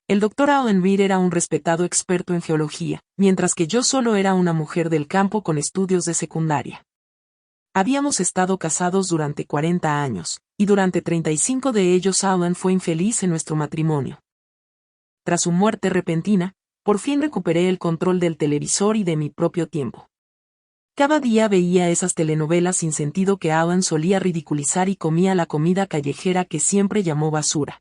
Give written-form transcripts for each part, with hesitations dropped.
El doctor Alan Reed era un respetado experto en geología, mientras que yo solo era una mujer del campo con estudios de secundaria. Habíamos estado casados durante 40 años, y durante 35 de ellos Alan fue infeliz en nuestro matrimonio. Tras su muerte repentina, por fin recuperé el control del televisor y de mi propio tiempo. Cada día veía esas telenovelas sin sentido que Alan solía ridiculizar y comía la comida callejera que siempre llamó basura.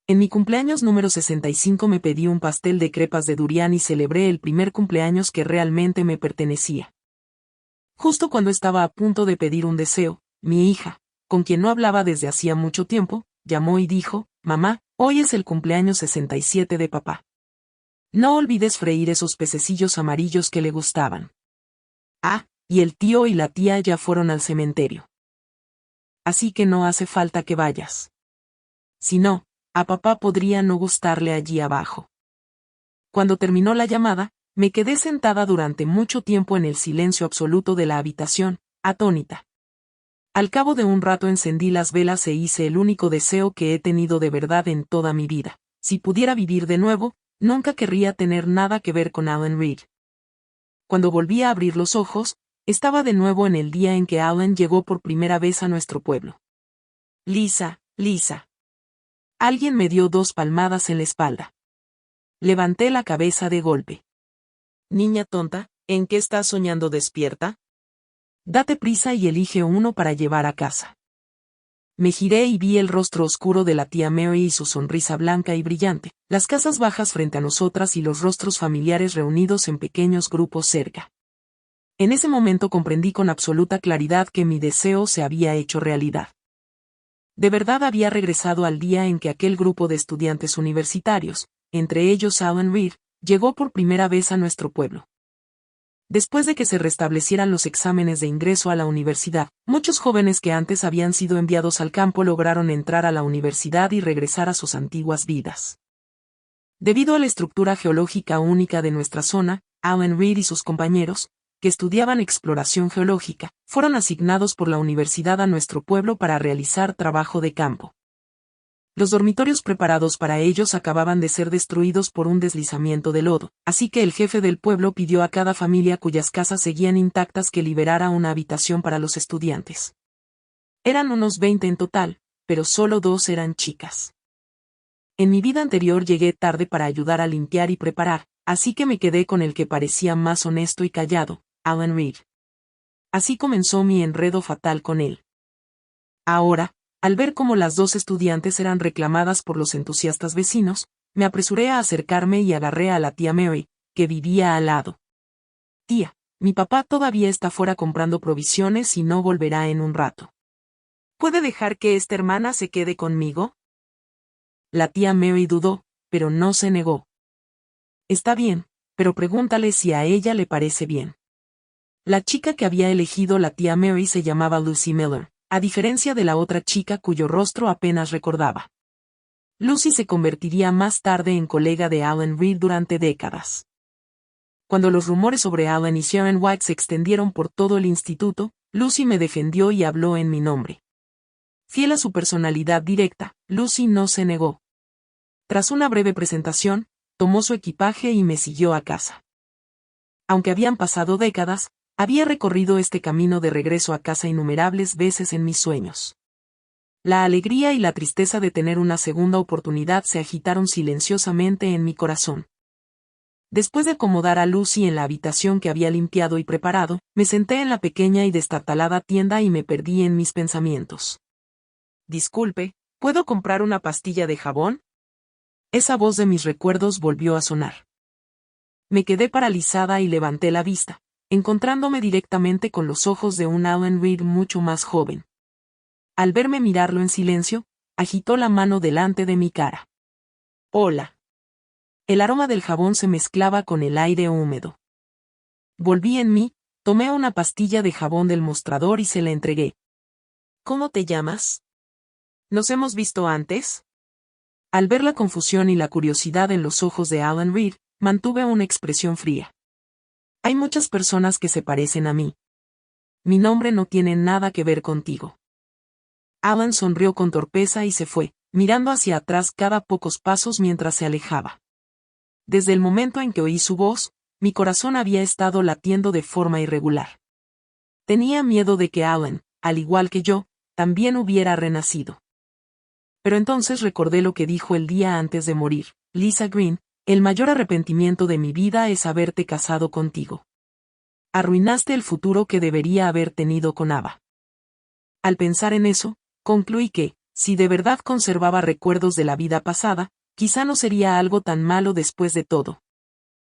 En mi cumpleaños número 65 me pedí un pastel de crepas de durian y celebré el primer cumpleaños que realmente me pertenecía. Justo cuando estaba a punto de pedir un deseo, mi hija, con quien no hablaba desde hacía mucho tiempo, llamó y dijo: «Mamá, hoy es el cumpleaños 67 de papá. No olvides freír esos pececillos amarillos que le gustaban». Ah, y el tío y la tía ya fueron al cementerio. Así que no hace falta que vayas. Si no, a papá podría no gustarle allí abajo. Cuando terminó la llamada, me quedé sentada durante mucho tiempo en el silencio absoluto de la habitación, atónita. Al cabo de un rato encendí las velas e hice el único deseo que he tenido de verdad en toda mi vida. Si pudiera vivir de nuevo, nunca querría tener nada que ver con Alan Reed. Cuando volví a abrir los ojos, estaba de nuevo en el día en que Alan llegó por primera vez a nuestro pueblo. Lisa, Lisa. Alguien me dio 2 palmadas en la espalda. Levanté la cabeza de golpe. Niña tonta, ¿en qué estás soñando despierta? Date prisa y elige uno para llevar a casa. Me giré y vi el rostro oscuro de la tía Mary y su sonrisa blanca y brillante, las casas bajas frente a nosotras y los rostros familiares reunidos en pequeños grupos cerca. En ese momento comprendí con absoluta claridad que mi deseo se había hecho realidad. De verdad había regresado al día en que aquel grupo de estudiantes universitarios, entre ellos Alan Reed, llegó por primera vez a nuestro pueblo. Después de que se restablecieran los exámenes de ingreso a la universidad, muchos jóvenes que antes habían sido enviados al campo lograron entrar a la universidad y regresar a sus antiguas vidas. Debido a la estructura geológica única de nuestra zona, Alan Reed y sus compañeros, que estudiaban exploración geológica, fueron asignados por la universidad a nuestro pueblo para realizar trabajo de campo. Los dormitorios preparados para ellos acababan de ser destruidos por un deslizamiento de lodo, así que el jefe del pueblo pidió a cada familia cuyas casas seguían intactas que liberara una habitación para los estudiantes. Eran unos 20 en total, pero solo 2 eran chicas. En mi vida anterior llegué tarde para ayudar a limpiar y preparar, así que me quedé con el que parecía más honesto y callado, Alan Reed. Así comenzó mi enredo fatal con él. Ahora, al ver cómo las 2 estudiantes eran reclamadas por los entusiastas vecinos, me apresuré a acercarme y agarré a la tía Mary, que vivía al lado. «Tía, mi papá todavía está fuera comprando provisiones y no volverá en un rato. ¿Puede dejar que esta hermana se quede conmigo?» La tía Mary dudó, pero no se negó. «Está bien, pero pregúntale si a ella le parece bien». La chica que había elegido la tía Mary se llamaba Lucy Miller, a diferencia de la otra chica cuyo rostro apenas recordaba. Lucy se convertiría más tarde en colega de Alan Reed durante décadas. Cuando los rumores sobre Alan y Sharon White se extendieron por todo el instituto, Lucy me defendió y habló en mi nombre. Fiel a su personalidad directa, Lucy no se negó. Tras una breve presentación, tomó su equipaje y me siguió a casa. Aunque habían pasado décadas, había recorrido este camino de regreso a casa innumerables veces en mis sueños. La alegría y la tristeza de tener una segunda oportunidad se agitaron silenciosamente en mi corazón. Después de acomodar a Lucy en la habitación que había limpiado y preparado, me senté en la pequeña y destartalada tienda y me perdí en mis pensamientos. «Disculpe, ¿puedo comprar una pastilla de jabón?». Esa voz de mis recuerdos volvió a sonar. Me quedé paralizada y levanté la vista, encontrándome directamente con los ojos de un Alan Reed mucho más joven. Al verme mirarlo en silencio, agitó la mano delante de mi cara. «Hola». El aroma del jabón se mezclaba con el aire húmedo. Volví en mí, tomé una pastilla de jabón del mostrador y se la entregué. «¿Cómo te llamas? ¿Nos hemos visto antes?». Al ver la confusión y la curiosidad en los ojos de Alan Reed, mantuve una expresión fría. «Hay muchas personas que se parecen a mí. Mi nombre no tiene nada que ver contigo». Alan sonrió con torpeza y se fue, mirando hacia atrás cada pocos pasos mientras se alejaba. Desde el momento en que oí su voz, mi corazón había estado latiendo de forma irregular. Tenía miedo de que Alan, al igual que yo, también hubiera renacido. Pero entonces recordé lo que dijo el día antes de morir, Lisa Green: el mayor arrepentimiento de mi vida es haberte casado contigo. Arruinaste el futuro que debería haber tenido con Ava. Al pensar en eso, concluí que, si de verdad conservaba recuerdos de la vida pasada, quizá no sería algo tan malo después de todo.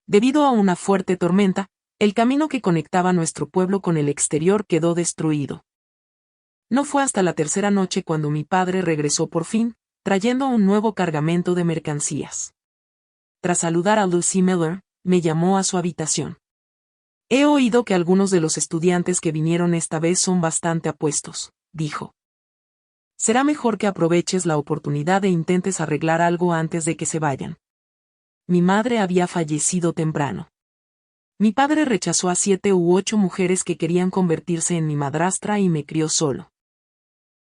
Debido a una fuerte tormenta, el camino que conectaba nuestro pueblo con el exterior quedó destruido. No fue hasta la tercera noche cuando mi padre regresó por fin, trayendo un nuevo cargamento de mercancías. Tras saludar a Lucy Miller, me llamó a su habitación. He oído que algunos de los estudiantes que vinieron esta vez son bastante apuestos, dijo. Será mejor que aproveches la oportunidad e intentes arreglar algo antes de que se vayan. Mi madre había fallecido temprano. Mi padre rechazó a 7 u 8 mujeres que querían convertirse en mi madrastra y me crió solo.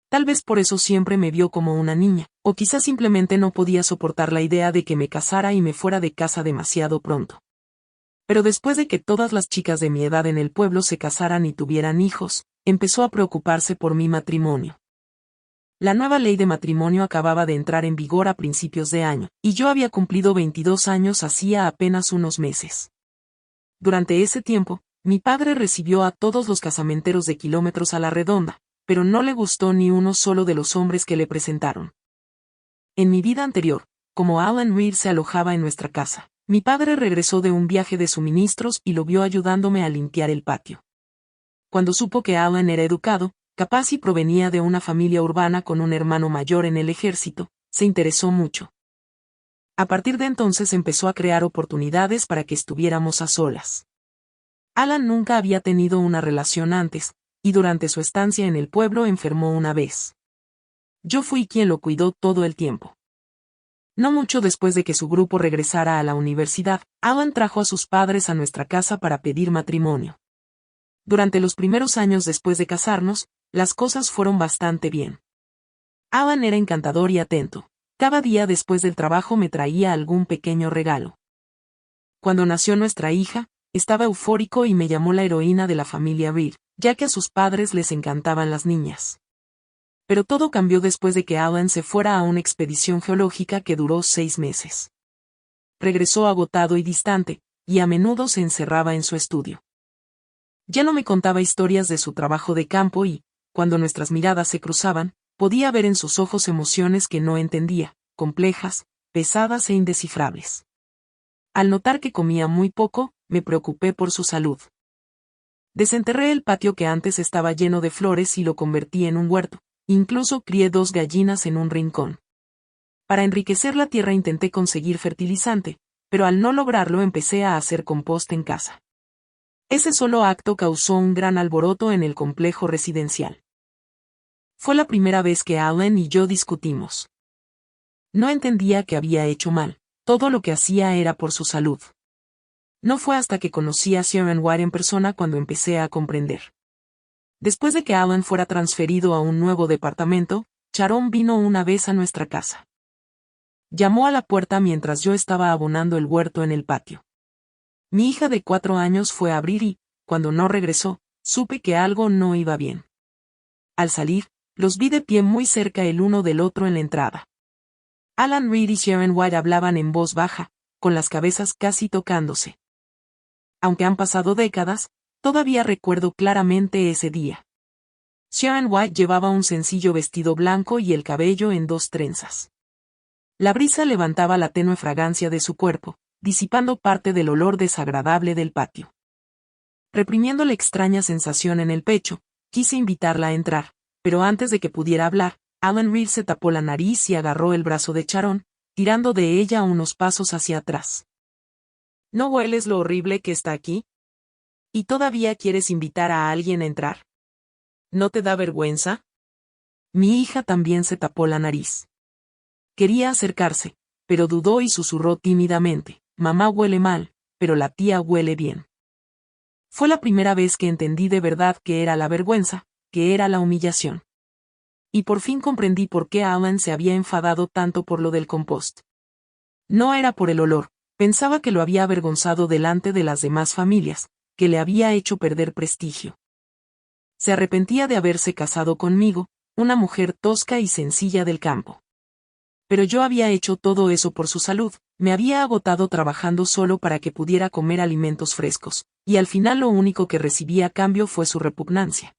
Tal vez por eso siempre me vio como una niña, o quizás simplemente no podía soportar la idea de que me casara y me fuera de casa demasiado pronto. Pero después de que todas las chicas de mi edad en el pueblo se casaran y tuvieran hijos, empezó a preocuparse por mi matrimonio. La nueva ley de matrimonio acababa de entrar en vigor a principios de año, y yo había cumplido 22 años hacía apenas unos meses. Durante ese tiempo, mi padre recibió a todos los casamenteros de kilómetros a la redonda, pero no le gustó ni uno solo de los hombres que le presentaron. En mi vida anterior, como Alan Reed se alojaba en nuestra casa, mi padre regresó de un viaje de suministros y lo vio ayudándome a limpiar el patio. Cuando supo que Alan era educado, capaz y provenía de una familia urbana con un hermano mayor en el ejército, se interesó mucho. A partir de entonces empezó a crear oportunidades para que estuviéramos a solas. Alan nunca había tenido una relación antes, y durante su estancia en el pueblo enfermó una vez. Yo fui quien lo cuidó todo el tiempo. No mucho después de que su grupo regresara a la universidad, Alan trajo a sus padres a nuestra casa para pedir matrimonio. Durante los primeros años después de casarnos, las cosas fueron bastante bien. Alan era encantador y atento. Cada día después del trabajo me traía algún pequeño regalo. Cuando nació nuestra hija, estaba eufórico y me llamó la heroína de la familia Reed, ya que a sus padres les encantaban las niñas. Pero todo cambió después de que Alan se fuera a una expedición geológica que duró 6 meses. Regresó agotado y distante, y a menudo se encerraba en su estudio. Ya no me contaba historias de su trabajo de campo y, cuando nuestras miradas se cruzaban, podía ver en sus ojos emociones que no entendía, complejas, pesadas e indescifrables. Al notar que comía muy poco, me preocupé por su salud. Desenterré el patio que antes estaba lleno de flores y lo convertí en un huerto, incluso crié 2 gallinas en un rincón. Para enriquecer la tierra intenté conseguir fertilizante, pero al no lograrlo empecé a hacer compost en casa. Ese solo acto causó un gran alboroto en el complejo residencial. Fue la primera vez que Alan y yo discutimos. No entendía que había hecho mal, todo lo que hacía era por su salud. No fue hasta que conocí a Sharon White en persona cuando empecé a comprender. Después de que Alan fuera transferido a un nuevo departamento, Sharon vino una vez a nuestra casa. Llamó a la puerta mientras yo estaba abonando el huerto en el patio. Mi hija de 4 años fue a abrir y, cuando no regresó, supe que algo no iba bien. Al salir, los vi de pie muy cerca el uno del otro en la entrada. Alan Reed y Sharon White hablaban en voz baja, con las cabezas casi tocándose. Aunque han pasado décadas, todavía recuerdo claramente ese día. Sharon White llevaba un sencillo vestido blanco y el cabello en 2 trenzas. La brisa levantaba la tenue fragancia de su cuerpo, disipando parte del olor desagradable del patio. Reprimiendo la extraña sensación en el pecho, quise invitarla a entrar, pero antes de que pudiera hablar, Alan Reed se tapó la nariz y agarró el brazo de Sharon, tirando de ella unos pasos hacia atrás. ¿No hueles lo horrible que está aquí? ¿Y todavía quieres invitar a alguien a entrar? ¿No te da vergüenza? Mi hija también se tapó la nariz. Quería acercarse, pero dudó y susurró tímidamente: mamá huele mal, pero la tía huele bien. Fue la primera vez que entendí de verdad qué era la vergüenza, qué era la humillación. Y por fin comprendí por qué Alan se había enfadado tanto por lo del compost. No era por el olor, pensaba que lo había avergonzado delante de las demás familias, que le había hecho perder prestigio. Se arrepentía de haberse casado conmigo, una mujer tosca y sencilla del campo. Pero yo había hecho todo eso por su salud, me había agotado trabajando solo para que pudiera comer alimentos frescos, y al final lo único que recibí a cambio fue su repugnancia.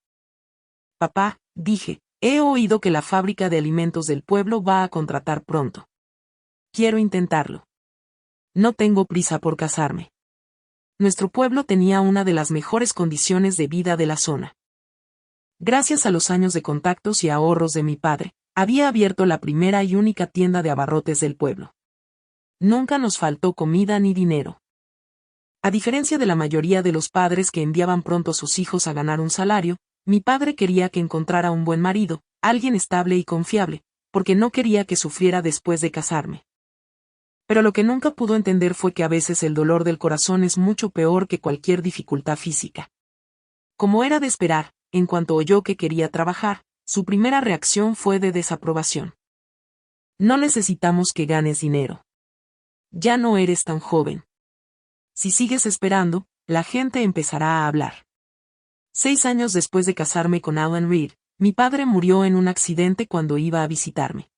Papá, dije, he oído que la fábrica de alimentos del pueblo va a contratar pronto. Quiero intentarlo. No tengo prisa por casarme. Nuestro pueblo tenía una de las mejores condiciones de vida de la zona. Gracias a los años de contactos y ahorros de mi padre, había abierto la primera y única tienda de abarrotes del pueblo. Nunca nos faltó comida ni dinero. A diferencia de la mayoría de los padres que enviaban pronto a sus hijos a ganar un salario, mi padre quería que encontrara un buen marido, alguien estable y confiable, porque no quería que sufriera después de casarme. Pero lo que nunca pudo entender fue que a veces el dolor del corazón es mucho peor que cualquier dificultad física. Como era de esperar, en cuanto oyó que quería trabajar, su primera reacción fue de desaprobación. No necesitamos que ganes dinero. Ya no eres tan joven. Si sigues esperando, la gente empezará a hablar. 6 años después de casarme con Alan Reed, mi padre murió en un accidente cuando iba a visitarme.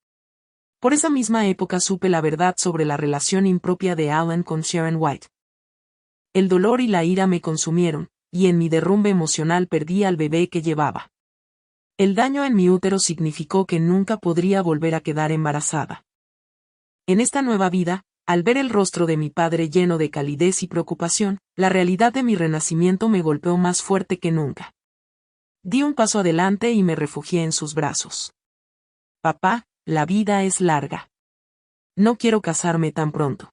Por esa misma época supe la verdad sobre la relación impropia de Alan con Sharon White. El dolor y la ira me consumieron, y en mi derrumbe emocional perdí al bebé que llevaba. El daño en mi útero significó que nunca podría volver a quedar embarazada. En esta nueva vida, al ver el rostro de mi padre lleno de calidez y preocupación, la realidad de mi renacimiento me golpeó más fuerte que nunca. Di un paso adelante y me refugié en sus brazos. Papá, la vida es larga. No quiero casarme tan pronto.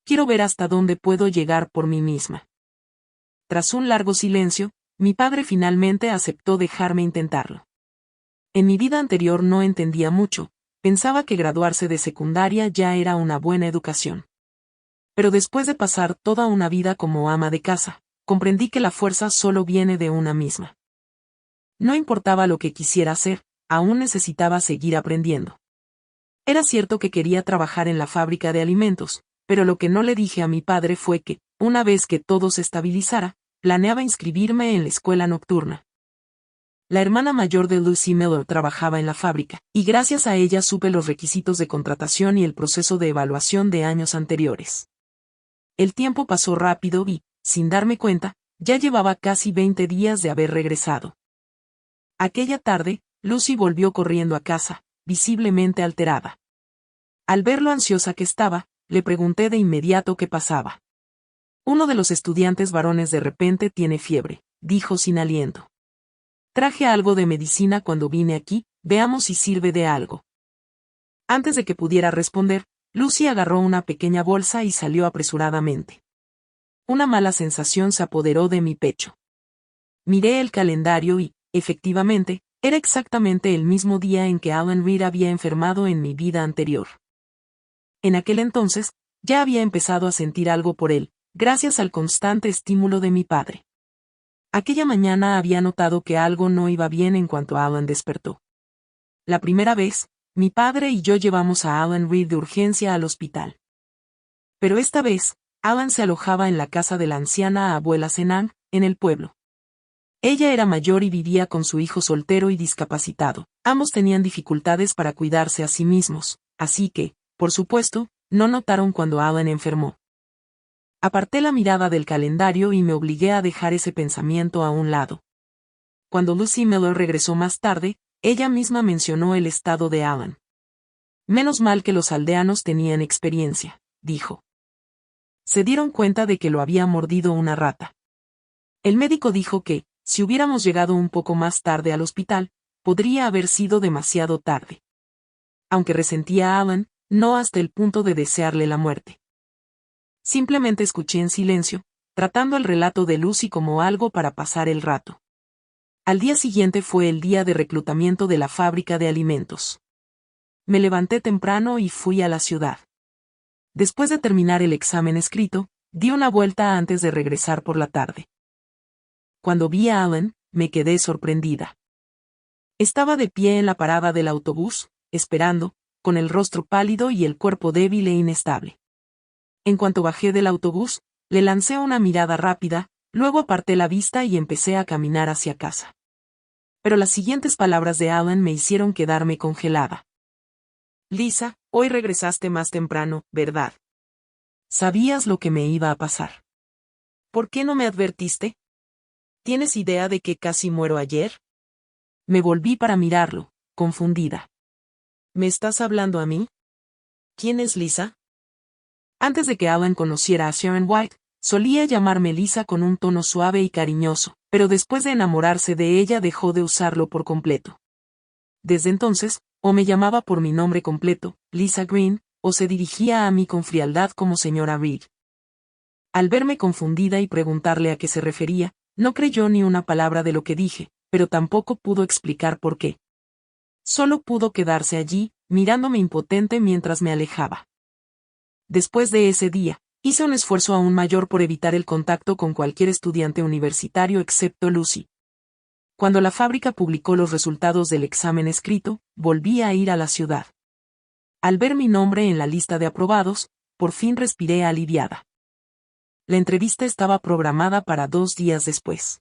Quiero ver hasta dónde puedo llegar por mí misma. Tras un largo silencio, mi padre finalmente aceptó dejarme intentarlo. En mi vida anterior no entendía mucho, pensaba que graduarse de secundaria ya era una buena educación. Pero después de pasar toda una vida como ama de casa, comprendí que la fuerza solo viene de una misma. No importaba lo que quisiera hacer, aún necesitaba seguir aprendiendo. Era cierto que quería trabajar en la fábrica de alimentos, pero lo que no le dije a mi padre fue que, una vez que todo se estabilizara, planeaba inscribirme en la escuela nocturna. La hermana mayor de Lucy Miller trabajaba en la fábrica, y gracias a ella supe los requisitos de contratación y el proceso de evaluación de años anteriores. El tiempo pasó rápido y, sin darme cuenta, ya llevaba casi 20 días de haber regresado. Aquella tarde, Lucy volvió corriendo a casa, visiblemente alterada. Al ver lo ansiosa que estaba, le pregunté de inmediato qué pasaba. Uno de los estudiantes varones de repente tiene fiebre, dijo sin aliento. Traje algo de medicina cuando vine aquí, veamos si sirve de algo. Antes de que pudiera responder, Lucy agarró una pequeña bolsa y salió apresuradamente. Una mala sensación se apoderó de mi pecho. Miré el calendario y, efectivamente, era exactamente el mismo día en que Alan Reed había enfermado en mi vida anterior. En aquel entonces, ya había empezado a sentir algo por él, gracias al constante estímulo de mi padre. Aquella mañana había notado que algo no iba bien en cuanto Alan despertó. La primera vez, mi padre y yo llevamos a Alan Reed de urgencia al hospital. Pero esta vez, Alan se alojaba en la casa de la anciana abuela Senang, en el pueblo. Ella era mayor y vivía con su hijo soltero y discapacitado. Ambos tenían dificultades para cuidarse a sí mismos, así que, por supuesto, no notaron cuando Alan enfermó. Aparté la mirada del calendario y me obligué a dejar ese pensamiento a un lado. Cuando Lucy Miller regresó más tarde, ella misma mencionó el estado de Alan. Menos mal que los aldeanos tenían experiencia, dijo. Se dieron cuenta de que lo había mordido una rata. El médico dijo que, si hubiéramos llegado un poco más tarde al hospital, podría haber sido demasiado tarde. Aunque resentía a Alan, no hasta el punto de desearle la muerte. Simplemente escuché en silencio, tratando el relato de Lucy como algo para pasar el rato. Al día siguiente fue el día de reclutamiento de la fábrica de alimentos. Me levanté temprano y fui a la ciudad. Después de terminar el examen escrito, di una vuelta antes de regresar por la tarde. Cuando vi a Alan, me quedé sorprendida. Estaba de pie en la parada del autobús, esperando, con el rostro pálido y el cuerpo débil e inestable. En cuanto bajé del autobús, le lancé una mirada rápida, luego aparté la vista y empecé a caminar hacia casa. Pero las siguientes palabras de Alan me hicieron quedarme congelada. Lisa, hoy regresaste más temprano, ¿verdad? Sabías lo que me iba a pasar. ¿Por qué no me advertiste? ¿Tienes idea de que casi muero ayer? Me volví para mirarlo, confundida. ¿Me estás hablando a mí? ¿Quién es Lisa? Antes de que Alan conociera a Sharon White, solía llamarme Lisa con un tono suave y cariñoso, pero después de enamorarse de ella dejó de usarlo por completo. Desde entonces, o me llamaba por mi nombre completo, Lisa Green, o se dirigía a mí con frialdad como señora Reed. Al verme confundida y preguntarle a qué se refería, no creyó ni una palabra de lo que dije, pero tampoco pudo explicar por qué. Solo pudo quedarse allí, mirándome impotente mientras me alejaba. Después de ese día, hice un esfuerzo aún mayor por evitar el contacto con cualquier estudiante universitario excepto Lucy. Cuando la fábrica publicó los resultados del examen escrito, volví a ir a la ciudad. Al ver mi nombre en la lista de aprobados, por fin respiré aliviada. La entrevista estaba programada para 2 días después.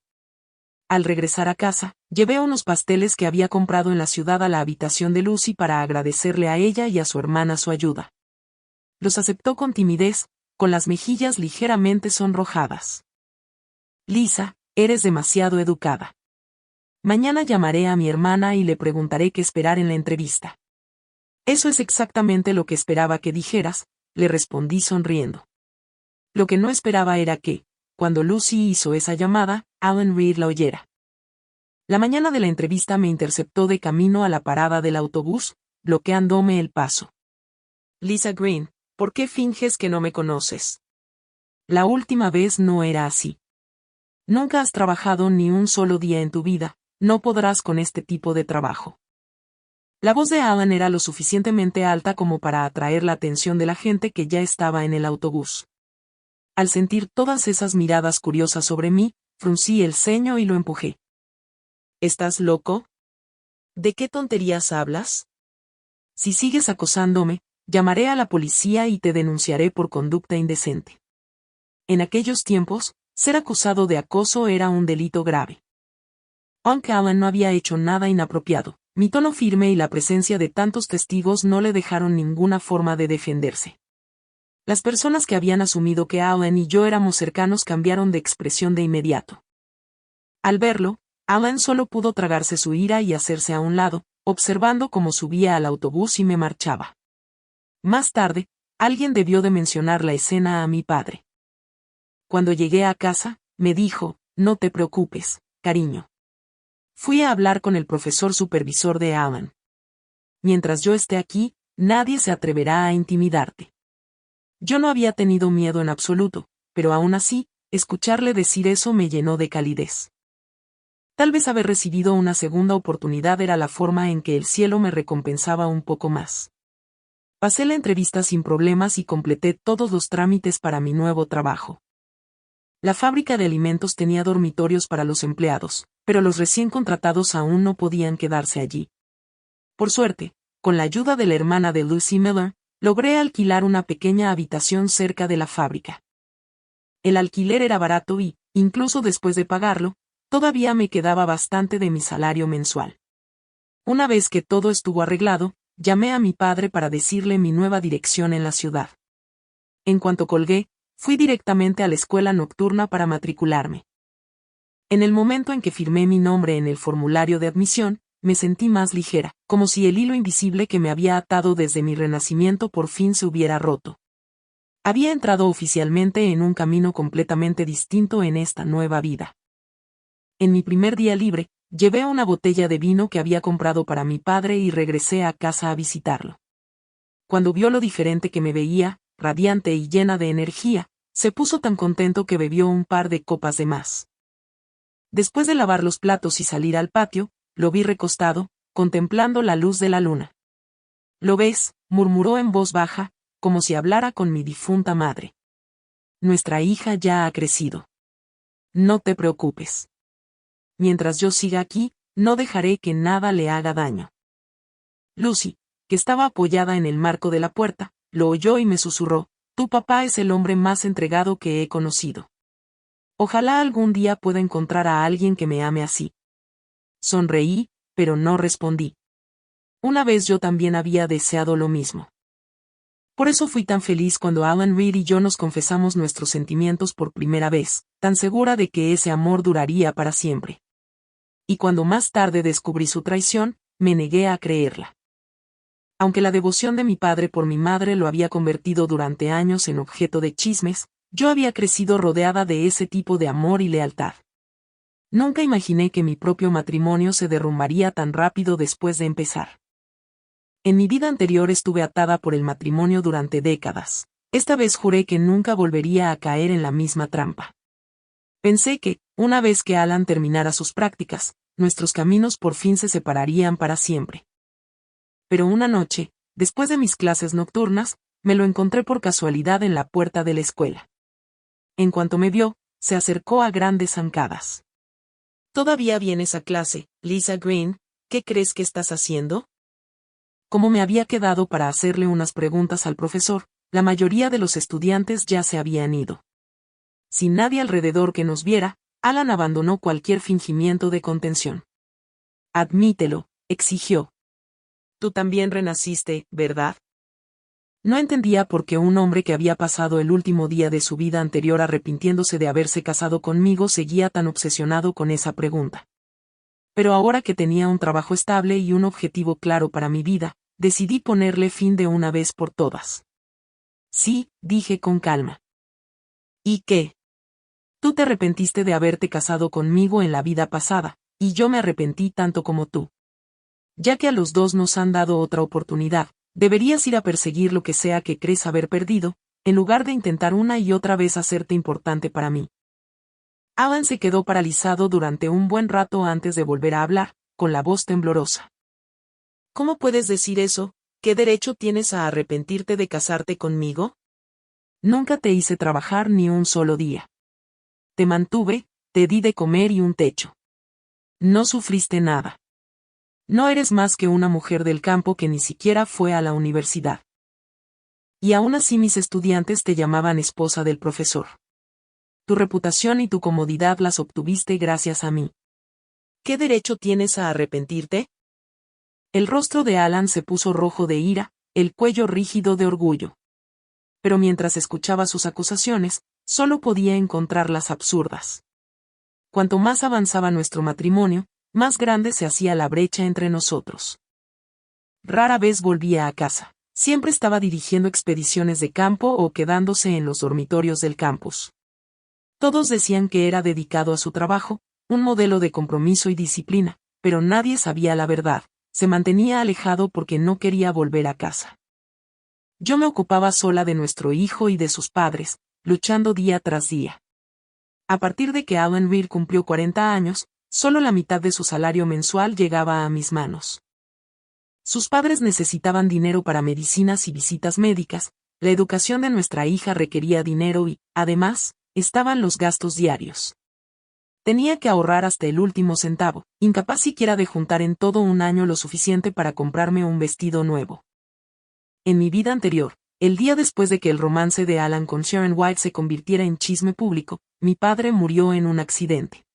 Al regresar a casa, llevé unos pasteles que había comprado en la ciudad a la habitación de Lucy para agradecerle a ella y a su hermana su ayuda. Los aceptó con timidez, con las mejillas ligeramente sonrojadas. Lisa, eres demasiado educada. Mañana llamaré a mi hermana y le preguntaré qué esperar en la entrevista. Eso es exactamente lo que esperaba que dijeras, le respondí sonriendo. Lo que no esperaba era que, cuando Lucy hizo esa llamada, Alan Reed la oyera. La mañana de la entrevista me interceptó de camino a la parada del autobús, bloqueándome el paso. Lisa Green, ¿por qué finges que no me conoces? La última vez no era así. Nunca has trabajado ni un solo día en tu vida, no podrás con este tipo de trabajo. La voz de Alan era lo suficientemente alta como para atraer la atención de la gente que ya estaba en el autobús. Al sentir todas esas miradas curiosas sobre mí, fruncí el ceño y lo empujé. ¿Estás loco? ¿De qué tonterías hablas? Si sigues acosándome, llamaré a la policía y te denunciaré por conducta indecente. En aquellos tiempos, ser acusado de acoso era un delito grave. Aunque Alan no había hecho nada inapropiado, mi tono firme y la presencia de tantos testigos no le dejaron ninguna forma de defenderse. Las personas que habían asumido que Alan y yo éramos cercanos cambiaron de expresión de inmediato. Al verlo, Alan solo pudo tragarse su ira y hacerse a un lado, observando cómo subía al autobús y me marchaba. Más tarde, alguien debió de mencionar la escena a mi padre. Cuando llegué a casa, me dijo, no te preocupes, cariño. Fui a hablar con el profesor supervisor de Alan. Mientras yo esté aquí, nadie se atreverá a intimidarte. Yo no había tenido miedo en absoluto, pero aún así, escucharle decir eso me llenó de calidez. Tal vez haber recibido una segunda oportunidad era la forma en que el cielo me recompensaba un poco más. Pasé la entrevista sin problemas y completé todos los trámites para mi nuevo trabajo. La fábrica de alimentos tenía dormitorios para los empleados, pero los recién contratados aún no podían quedarse allí. Por suerte, con la ayuda de la hermana de Lucy Miller, logré alquilar una pequeña habitación cerca de la fábrica. El alquiler era barato y, incluso después de pagarlo, todavía me quedaba bastante de mi salario mensual. Una vez que todo estuvo arreglado, llamé a mi padre para decirle mi nueva dirección en la ciudad. En cuanto colgué, fui directamente a la escuela nocturna para matricularme. En el momento en que firmé mi nombre en el formulario de admisión, me sentí más ligera, como si el hilo invisible que me había atado desde mi renacimiento por fin se hubiera roto. Había entrado oficialmente en un camino completamente distinto en esta nueva vida. En mi primer día libre, llevé una botella de vino que había comprado para mi padre y regresé a casa a visitarlo. Cuando vio lo diferente que me veía, radiante y llena de energía, se puso tan contento que bebió un par de copas de más. Después de lavar los platos y salir al patio, lo vi recostado, contemplando la luz de la luna. ¿Lo ves?, murmuró en voz baja, como si hablara con mi difunta madre. Nuestra hija ya ha crecido. No te preocupes. Mientras yo siga aquí, no dejaré que nada le haga daño. Lucy, que estaba apoyada en el marco de la puerta, lo oyó y me susurró: tu papá es el hombre más entregado que he conocido. Ojalá algún día pueda encontrar a alguien que me ame así. Sonreí, pero no respondí. Una vez yo también había deseado lo mismo. Por eso fui tan feliz cuando Alan Reed y yo nos confesamos nuestros sentimientos por primera vez, tan segura de que ese amor duraría para siempre. Y cuando más tarde descubrí su traición, me negué a creerla. Aunque la devoción de mi padre por mi madre lo había convertido durante años en objeto de chismes, yo había crecido rodeada de ese tipo de amor y lealtad. Nunca imaginé que mi propio matrimonio se derrumbaría tan rápido después de empezar. En mi vida anterior estuve atada por el matrimonio durante décadas. Esta vez juré que nunca volvería a caer en la misma trampa. Pensé que, una vez que Alan terminara sus prácticas, nuestros caminos por fin se separarían para siempre. Pero una noche, después de mis clases nocturnas, me lo encontré por casualidad en la puerta de la escuela. En cuanto me vio, se acercó a grandes zancadas. ¿Todavía vienes a clase, Lisa Green? ¿Qué crees que estás haciendo? Como me había quedado para hacerle unas preguntas al profesor, la mayoría de los estudiantes ya se habían ido. Sin nadie alrededor que nos viera, Alan abandonó cualquier fingimiento de contención. Admítelo, exigió. Tú también renaciste, ¿verdad? No entendía por qué un hombre que había pasado el último día de su vida anterior arrepintiéndose de haberse casado conmigo seguía tan obsesionado con esa pregunta. Pero ahora que tenía un trabajo estable y un objetivo claro para mi vida, decidí ponerle fin de una vez por todas. Sí, dije con calma. ¿Y qué? Tú te arrepentiste de haberte casado conmigo en la vida pasada, y yo me arrepentí tanto como tú. Ya que a los dos nos han dado otra oportunidad, deberías ir a perseguir lo que sea que crees haber perdido, en lugar de intentar una y otra vez hacerte importante para mí. Alan se quedó paralizado durante un buen rato antes de volver a hablar, con la voz temblorosa. ¿Cómo puedes decir eso? ¿Qué derecho tienes a arrepentirte de casarte conmigo? Nunca te hice trabajar ni un solo día. Te mantuve, te di de comer y un techo. No sufriste nada. No eres más que una mujer del campo que ni siquiera fue a la universidad. Y aún así mis estudiantes te llamaban esposa del profesor. Tu reputación y tu comodidad las obtuviste gracias a mí. ¿Qué derecho tienes a arrepentirte? El rostro de Alan se puso rojo de ira, el cuello rígido de orgullo. Pero mientras escuchaba sus acusaciones, solo podía encontrarlas absurdas. Cuanto más avanzaba nuestro matrimonio, más grande se hacía la brecha entre nosotros. Rara vez volvía a casa. Siempre estaba dirigiendo expediciones de campo o quedándose en los dormitorios del campus. Todos decían que era dedicado a su trabajo, un modelo de compromiso y disciplina, pero nadie sabía la verdad. Se mantenía alejado porque no quería volver a casa. Yo me ocupaba sola de nuestro hijo y de sus padres, luchando día tras día. A partir de que Alan Reed cumplió 40 años, solo la mitad de su salario mensual llegaba a mis manos. Sus padres necesitaban dinero para medicinas y visitas médicas, la educación de nuestra hija requería dinero y, además, estaban los gastos diarios. Tenía que ahorrar hasta el último centavo, incapaz siquiera de juntar en todo un año lo suficiente para comprarme un vestido nuevo. En mi vida anterior, el día después de que el romance de Alan con Sharon White se convirtiera en chisme público, mi padre murió en un accidente.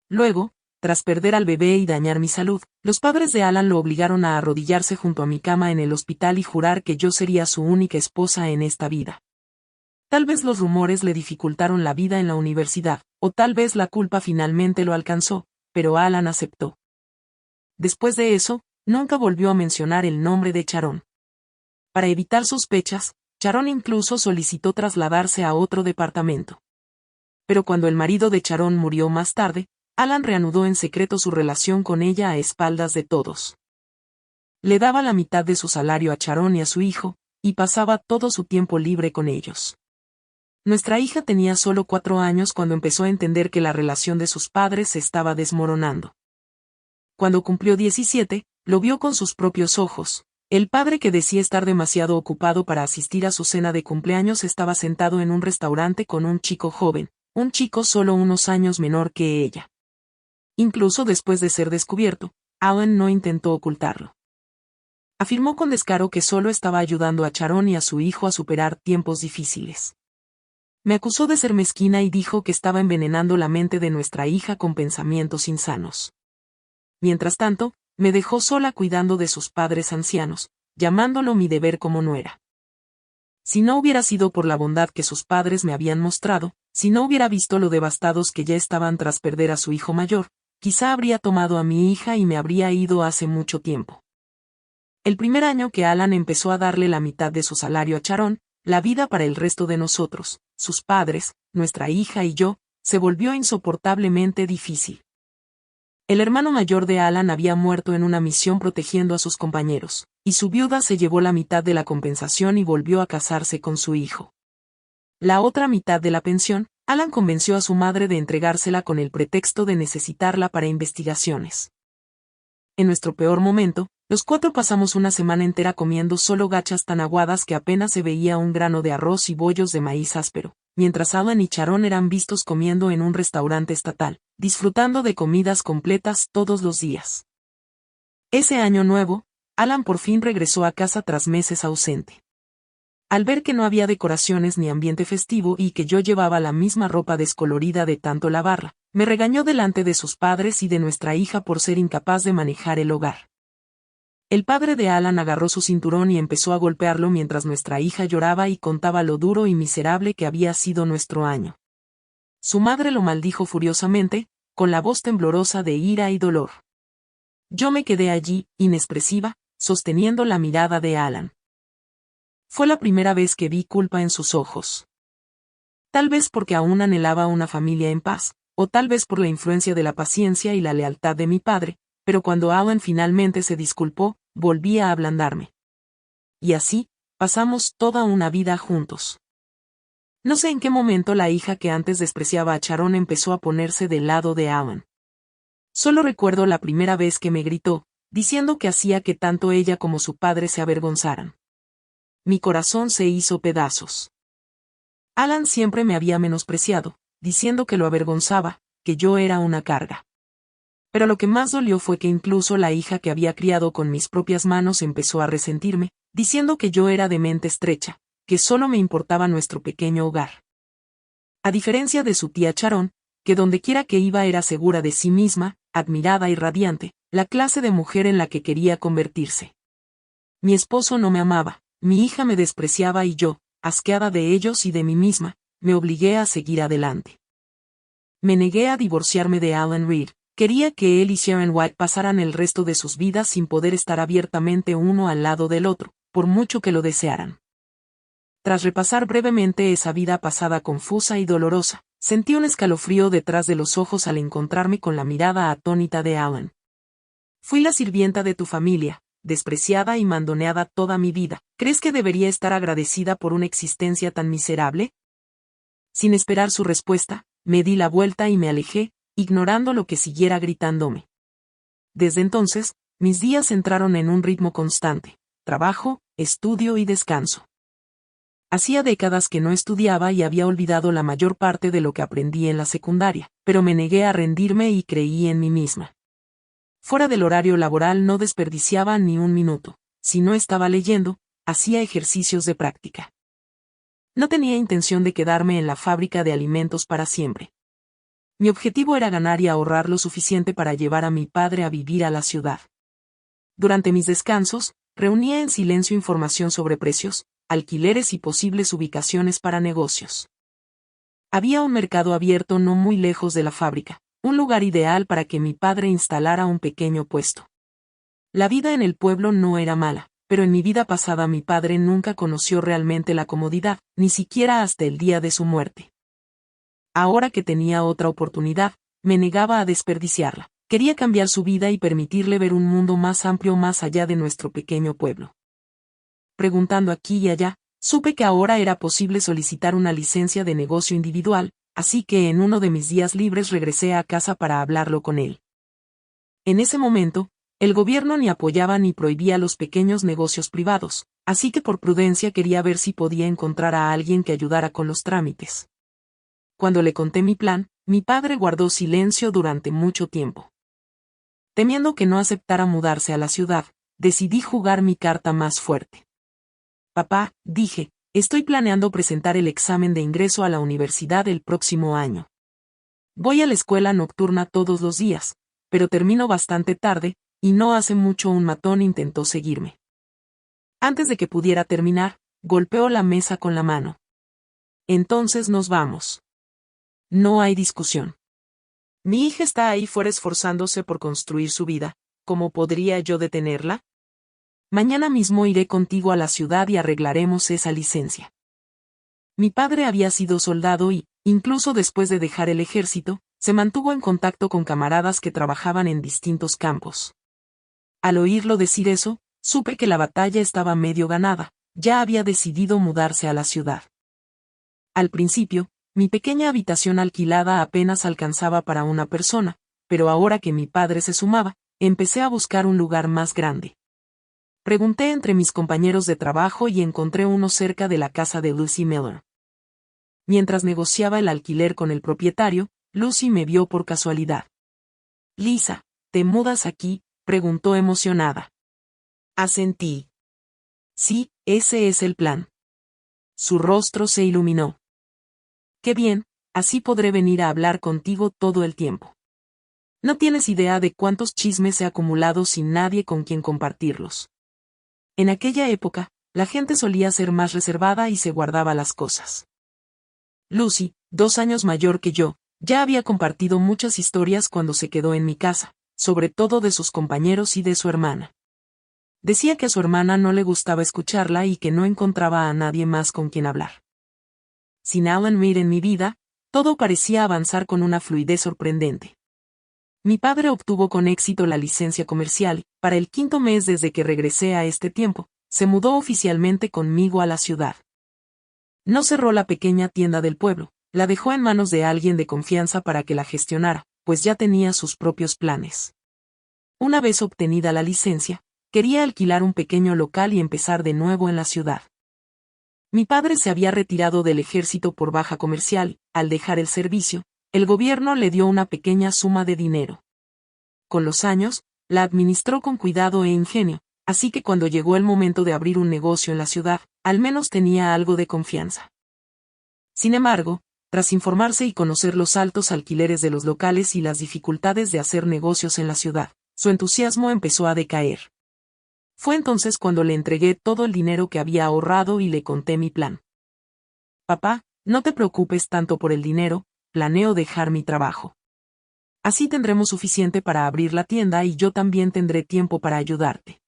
Luego, tras perder al bebé y dañar mi salud, los padres de Alan lo obligaron a arrodillarse junto a mi cama en el hospital y jurar que yo sería su única esposa en esta vida. Tal vez los rumores le dificultaron la vida en la universidad, o tal vez la culpa finalmente lo alcanzó, pero Alan aceptó. Después de eso, nunca volvió a mencionar el nombre de Sharon. Para evitar sospechas, Sharon incluso solicitó trasladarse a otro departamento. Pero cuando el marido de Sharon murió más tarde, Alan reanudó en secreto su relación con ella a espaldas de todos. Le daba la mitad de su salario a Sharon y a su hijo, y pasaba todo su tiempo libre con ellos. Nuestra hija tenía solo 4 años cuando empezó a entender que la relación de sus padres se estaba desmoronando. Cuando cumplió 17, lo vio con sus propios ojos. El padre, que decía estar demasiado ocupado para asistir a su cena de cumpleaños, estaba sentado en un restaurante con un chico joven, un chico solo unos años menor que ella. Incluso después de ser descubierto, Alan no intentó ocultarlo. Afirmó con descaro que solo estaba ayudando a Sharon y a su hijo a superar tiempos difíciles. Me acusó de ser mezquina y dijo que estaba envenenando la mente de nuestra hija con pensamientos insanos. Mientras tanto, me dejó sola cuidando de sus padres ancianos, llamándolo mi deber como nuera. Si no hubiera sido por la bondad que sus padres me habían mostrado, si no hubiera visto lo devastados que ya estaban tras perder a su hijo mayor, quizá habría tomado a mi hija y me habría ido hace mucho tiempo. El primer año que Alan empezó a darle la mitad de su salario a Sharon, la vida para el resto de nosotros, sus padres, nuestra hija y yo, se volvió insoportablemente difícil. El hermano mayor de Alan había muerto en una misión protegiendo a sus compañeros, y su viuda se llevó la mitad de la compensación y volvió a casarse con su hijo. La otra mitad de la pensión, Alan convenció a su madre de entregársela con el pretexto de necesitarla para investigaciones. En nuestro peor momento, los 4 pasamos una semana entera comiendo solo gachas tan aguadas que apenas se veía un grano de arroz y bollos de maíz áspero, mientras Alan y Sharon eran vistos comiendo en un restaurante estatal, disfrutando de comidas completas todos los días. Ese año nuevo, Alan por fin regresó a casa tras meses ausente. Al ver que no había decoraciones ni ambiente festivo y que yo llevaba la misma ropa descolorida de tanto lavarla, me regañó delante de sus padres y de nuestra hija por ser incapaz de manejar el hogar. El padre de Alan agarró su cinturón y empezó a golpearlo mientras nuestra hija lloraba y contaba lo duro y miserable que había sido nuestro año. Su madre lo maldijo furiosamente, con la voz temblorosa de ira y dolor. Yo me quedé allí, inexpresiva, sosteniendo la mirada de Alan. Fue la primera vez que vi culpa en sus ojos. Tal vez porque aún anhelaba una familia en paz, o tal vez por la influencia de la paciencia y la lealtad de mi padre, pero cuando Alan finalmente se disculpó, volví a ablandarme. Y así, pasamos toda una vida juntos. No sé en qué momento la hija que antes despreciaba a Sharon empezó a ponerse del lado de Alan. Solo recuerdo la primera vez que me gritó, diciendo que hacía que tanto ella como su padre se avergonzaran. Mi corazón se hizo pedazos. Alan siempre me había menospreciado, diciendo que lo avergonzaba, que yo era una carga. Pero lo que más dolió fue que incluso la hija que había criado con mis propias manos empezó a resentirme, diciendo que yo era de mente estrecha, que solo me importaba nuestro pequeño hogar. A diferencia de su tía Sharon, que dondequiera que iba era segura de sí misma, admirada y radiante, la clase de mujer en la que quería convertirse. Mi esposo no me amaba, mi hija me despreciaba y yo, asqueada de ellos y de mí misma, me obligué a seguir adelante. Me negué a divorciarme de Alan Reed. Quería que él y Sharon White pasaran el resto de sus vidas sin poder estar abiertamente uno al lado del otro, por mucho que lo desearan. Tras repasar brevemente esa vida pasada confusa y dolorosa, sentí un escalofrío detrás de los ojos al encontrarme con la mirada atónita de Alan. Fui la sirvienta de tu familia, despreciada y mandoneada toda mi vida. ¿Crees que debería estar agradecida por una existencia tan miserable? Sin esperar su respuesta, me di la vuelta y me alejé, ignorando lo que siguiera gritándome. Desde entonces, mis días entraron en un ritmo constante: trabajo, estudio y descanso. Hacía décadas que no estudiaba y había olvidado la mayor parte de lo que aprendí en la secundaria, pero me negué a rendirme y creí en mí misma. Fuera del horario laboral no desperdiciaba ni un minuto. Si no estaba leyendo, hacía ejercicios de práctica. No tenía intención de quedarme en la fábrica de alimentos para siempre. Mi objetivo era ganar y ahorrar lo suficiente para llevar a mi padre a vivir a la ciudad. Durante mis descansos, reunía en silencio información sobre precios, alquileres y posibles ubicaciones para negocios. Había un mercado abierto no muy lejos de la fábrica, un lugar ideal para que mi padre instalara un pequeño puesto. La vida en el pueblo no era mala, pero en mi vida pasada mi padre nunca conoció realmente la comodidad, ni siquiera hasta el día de su muerte. Ahora que tenía otra oportunidad, me negaba a desperdiciarla. Quería cambiar su vida y permitirle ver un mundo más amplio más allá de nuestro pequeño pueblo. Preguntando aquí y allá, supe que ahora era posible solicitar una licencia de negocio individual, así que en uno de mis días libres regresé a casa para hablarlo con él. En ese momento, el gobierno ni apoyaba ni prohibía los pequeños negocios privados, así que por prudencia quería ver si podía encontrar a alguien que ayudara con los trámites. Cuando le conté mi plan, Mi padre guardó silencio durante mucho tiempo. Temiendo que no aceptara mudarse a la ciudad, decidí jugar mi carta más fuerte. Papá, dije, estoy planeando presentar el examen de ingreso a la universidad el próximo año. Voy a la escuela nocturna todos los días, pero termino bastante tarde, y no hace mucho un matón intentó seguirme. Antes de que pudiera terminar, golpeó la mesa con la mano. Entonces nos vamos. No hay discusión. Mi hija está ahí fuera esforzándose por construir su vida, ¿cómo podría yo detenerla? Mañana mismo iré contigo a la ciudad y arreglaremos esa licencia. Mi padre había sido soldado y, incluso después de dejar el ejército, se mantuvo en contacto con camaradas que trabajaban en distintos campos. Al oírlo decir eso, supe que la batalla estaba medio ganada, ya había decidido mudarse a la ciudad. Al principio, mi pequeña habitación alquilada apenas alcanzaba para una persona, pero ahora que mi padre se sumaba, empecé a buscar un lugar más grande. Pregunté entre mis compañeros de trabajo y encontré uno cerca de la casa de Lucy Miller. Mientras negociaba el alquiler con el propietario, Lucy me vio por casualidad. «Lisa, ¿te mudas aquí?», preguntó emocionada. Asentí. «Sí, ese es el plan». Su rostro se iluminó. «Qué bien, así podré venir a hablar contigo todo el tiempo. No tienes idea de cuántos chismes he acumulado sin nadie con quien compartirlos». En aquella época, la gente solía ser más reservada y se guardaba las cosas. Lucy, 2 años mayor que yo, ya había compartido muchas historias cuando se quedó en mi casa, sobre todo de sus compañeros y de su hermana. Decía que a su hermana no le gustaba escucharla y que no encontraba a nadie más con quien hablar. Sin Alan Reed en mi vida, todo parecía avanzar con una fluidez sorprendente. Mi padre obtuvo con éxito la licencia comercial, para el 5º mes desde que regresé a este tiempo, se mudó oficialmente conmigo a la ciudad. No cerró la pequeña tienda del pueblo, la dejó en manos de alguien de confianza para que la gestionara, pues ya tenía sus propios planes. Una vez obtenida la licencia, quería alquilar un pequeño local y empezar de nuevo en la ciudad. Mi padre se había retirado del ejército por baja comercial, al dejar el servicio, el gobierno le dio una pequeña suma de dinero. Con los años, la administró con cuidado e ingenio, así que cuando llegó el momento de abrir un negocio en la ciudad, al menos tenía algo de confianza. Sin embargo, tras informarse y conocer los altos alquileres de los locales y las dificultades de hacer negocios en la ciudad, su entusiasmo empezó a decaer. Fue entonces cuando le entregué todo el dinero que había ahorrado y le conté mi plan. «Papá, no te preocupes tanto por el dinero, planeo dejar mi trabajo. Así tendremos suficiente para abrir la tienda y yo también tendré tiempo para ayudarte».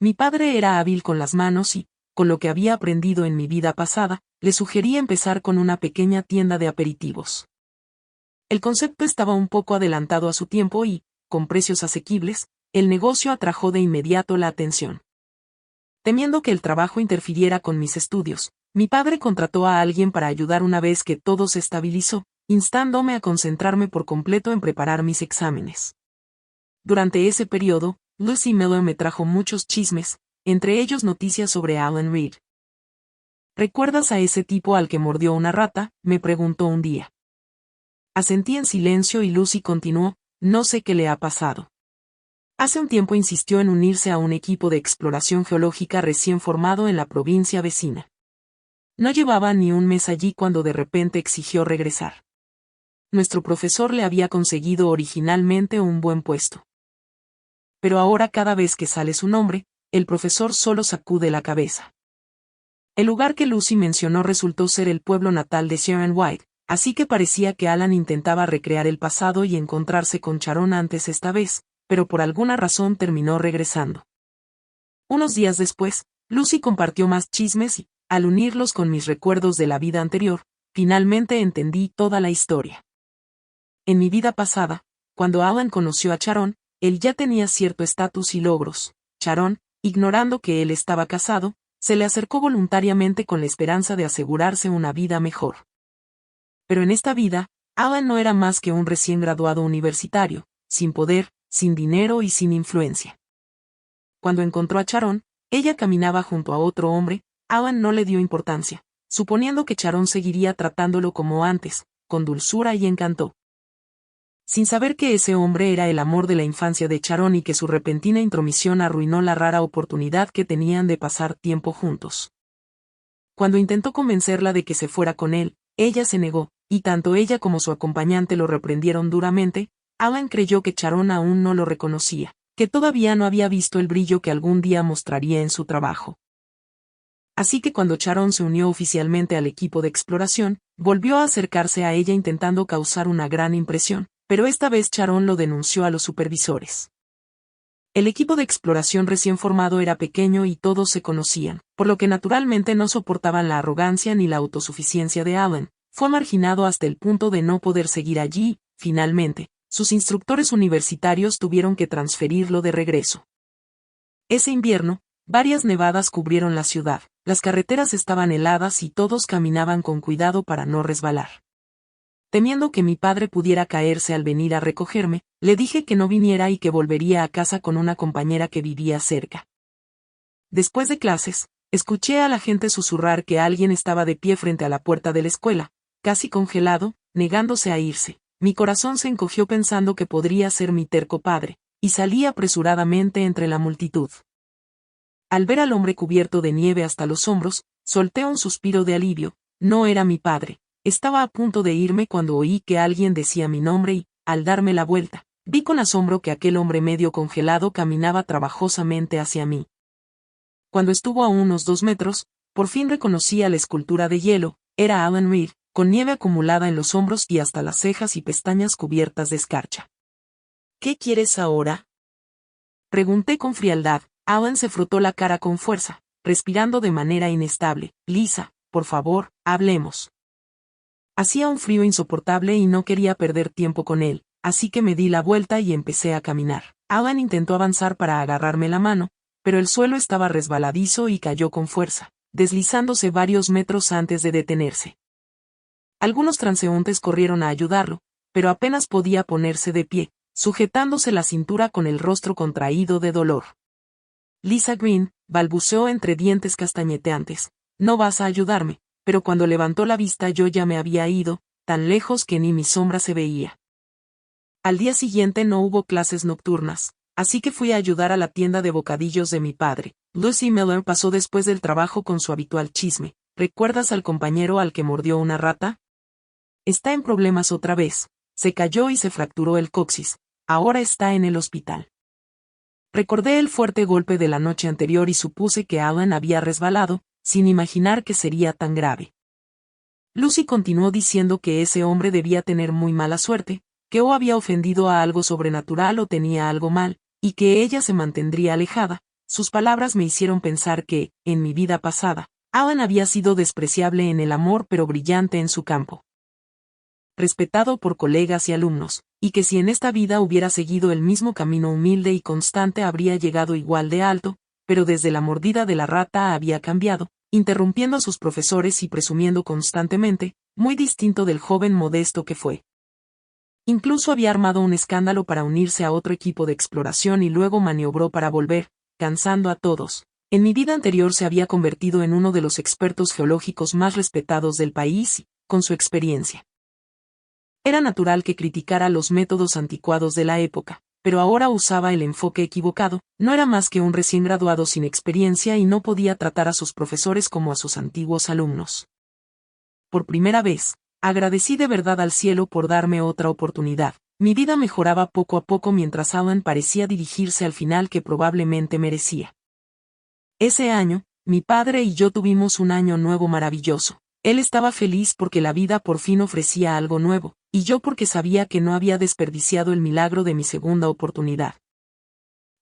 Mi padre era hábil con las manos y, con lo que había aprendido en mi vida pasada, le sugerí empezar con una pequeña tienda de aperitivos. El concepto estaba un poco adelantado a su tiempo y, con precios asequibles, el negocio atrajo de inmediato la atención. Temiendo que el trabajo interfiriera con mis estudios, mi padre contrató a alguien para ayudar una vez que todo se estabilizó, instándome a concentrarme por completo en preparar mis exámenes. Durante ese periodo, Lucy Miller me trajo muchos chismes, entre ellos noticias sobre Alan Reed. «¿Recuerdas a ese tipo al que mordió una rata?», me preguntó un día. Asentí en silencio y Lucy continuó, «No sé qué le ha pasado. Hace un tiempo insistió en unirse a un equipo de exploración geológica recién formado en la provincia vecina. No llevaba ni un mes allí cuando de repente exigió regresar. Nuestro profesor le había conseguido originalmente un buen puesto. Pero ahora cada vez que sale su nombre, el profesor solo sacude la cabeza». El lugar que Lucy mencionó resultó ser el pueblo natal de Sharon White, así que parecía que Alan intentaba recrear el pasado y encontrarse con Sharon antes esta vez, pero por alguna razón terminó regresando. Unos días después, Lucy compartió más chismes y, al unirlos con mis recuerdos de la vida anterior, finalmente entendí toda la historia. En mi vida pasada, cuando Alan conoció a Sharon, él ya tenía cierto estatus y logros. Sharon, ignorando que él estaba casado, se le acercó voluntariamente con la esperanza de asegurarse una vida mejor. Pero en esta vida, Alan no era más que un recién graduado universitario, sin poder, sin dinero y sin influencia. Cuando encontró a Sharon, ella caminaba junto a otro hombre. Alan no le dio importancia, suponiendo que Sharon seguiría tratándolo como antes, con dulzura y encanto. Sin saber que ese hombre era el amor de la infancia de Sharon y que su repentina intromisión arruinó la rara oportunidad que tenían de pasar tiempo juntos. Cuando intentó convencerla de que se fuera con él, ella se negó, y tanto ella como su acompañante lo reprendieron duramente. Alan creyó que Sharon aún no lo reconocía, que todavía no había visto el brillo que algún día mostraría en su trabajo. Así que cuando Sharon se unió oficialmente al equipo de exploración, volvió a acercarse a ella intentando causar una gran impresión, pero esta vez Sharon lo denunció a los supervisores. El equipo de exploración recién formado era pequeño y todos se conocían, por lo que naturalmente no soportaban la arrogancia ni la autosuficiencia de Alan. Fue marginado hasta el punto de no poder seguir allí. Finalmente, sus instructores universitarios tuvieron que transferirlo de regreso. Ese invierno, varias nevadas cubrieron la ciudad, las carreteras estaban heladas y todos caminaban con cuidado para no resbalar. Temiendo que mi padre pudiera caerse al venir a recogerme, le dije que no viniera y que volvería a casa con una compañera que vivía cerca. Después de clases, escuché a la gente susurrar que alguien estaba de pie frente a la puerta de la escuela, casi congelado, negándose a irse. Mi corazón se encogió pensando que podría ser mi terco padre, y salí apresuradamente entre la multitud. Al ver al hombre cubierto de nieve hasta los hombros, solté un suspiro de alivio. No era mi padre. Estaba a punto de irme cuando oí que alguien decía mi nombre y, al darme la vuelta, vi con asombro que aquel hombre medio congelado caminaba trabajosamente hacia mí. Cuando estuvo a unos 2 metros, por fin reconocí a la escultura de hielo. Era Alan Reed, con nieve acumulada en los hombros y hasta las cejas y pestañas cubiertas de escarcha. ¿Qué quieres ahora?, pregunté con frialdad. Alan se frotó la cara con fuerza, respirando de manera inestable. Lisa, por favor, hablemos. Hacía un frío insoportable y no quería perder tiempo con él, así que me di la vuelta y empecé a caminar. Alan intentó avanzar para agarrarme la mano, pero el suelo estaba resbaladizo y cayó con fuerza, deslizándose varios metros antes de detenerse. Algunos transeúntes corrieron a ayudarlo, pero apenas podía ponerse de pie, sujetándose la cintura con el rostro contraído de dolor. Lisa Green, balbuceó entre dientes castañeteantes, no vas a ayudarme. Pero cuando levantó la vista yo ya me había ido, tan lejos que ni mi sombra se veía. Al día siguiente no hubo clases nocturnas, así que fui a ayudar a la tienda de bocadillos de mi padre. Lucy Miller pasó después del trabajo con su habitual chisme. ¿Recuerdas al compañero al que mordió una rata? Está en problemas otra vez, se cayó y se fracturó el coxis, ahora está en el hospital. Recordé el fuerte golpe de la noche anterior y supuse que Alan había resbalado, sin imaginar que sería tan grave. Lucy continuó diciendo que ese hombre debía tener muy mala suerte, que o había ofendido a algo sobrenatural o tenía algo mal, y que ella se mantendría alejada. Sus palabras me hicieron pensar que, en mi vida pasada, Alan había sido despreciable en el amor pero brillante en su campo. Respetado por colegas y alumnos, y que si en esta vida hubiera seguido el mismo camino humilde y constante habría llegado igual de alto, pero desde la mordida de la rata había cambiado, interrumpiendo a sus profesores y presumiendo constantemente, muy distinto del joven modesto que fue. Incluso había armado un escándalo para unirse a otro equipo de exploración y luego maniobró para volver, cansando a todos. En mi vida anterior se había convertido en uno de los expertos geológicos más respetados del país, con su experiencia. Era natural que criticara los métodos anticuados de la época, pero ahora usaba el enfoque equivocado. No era más que un recién graduado sin experiencia y no podía tratar a sus profesores como a sus antiguos alumnos. Por primera vez, agradecí de verdad al cielo por darme otra oportunidad. Mi vida mejoraba poco a poco mientras Alan parecía dirigirse al final que probablemente merecía. Ese año, mi padre y yo tuvimos un año nuevo maravilloso. Él estaba feliz porque la vida por fin ofrecía algo nuevo, y yo porque sabía que no había desperdiciado el milagro de mi segunda oportunidad.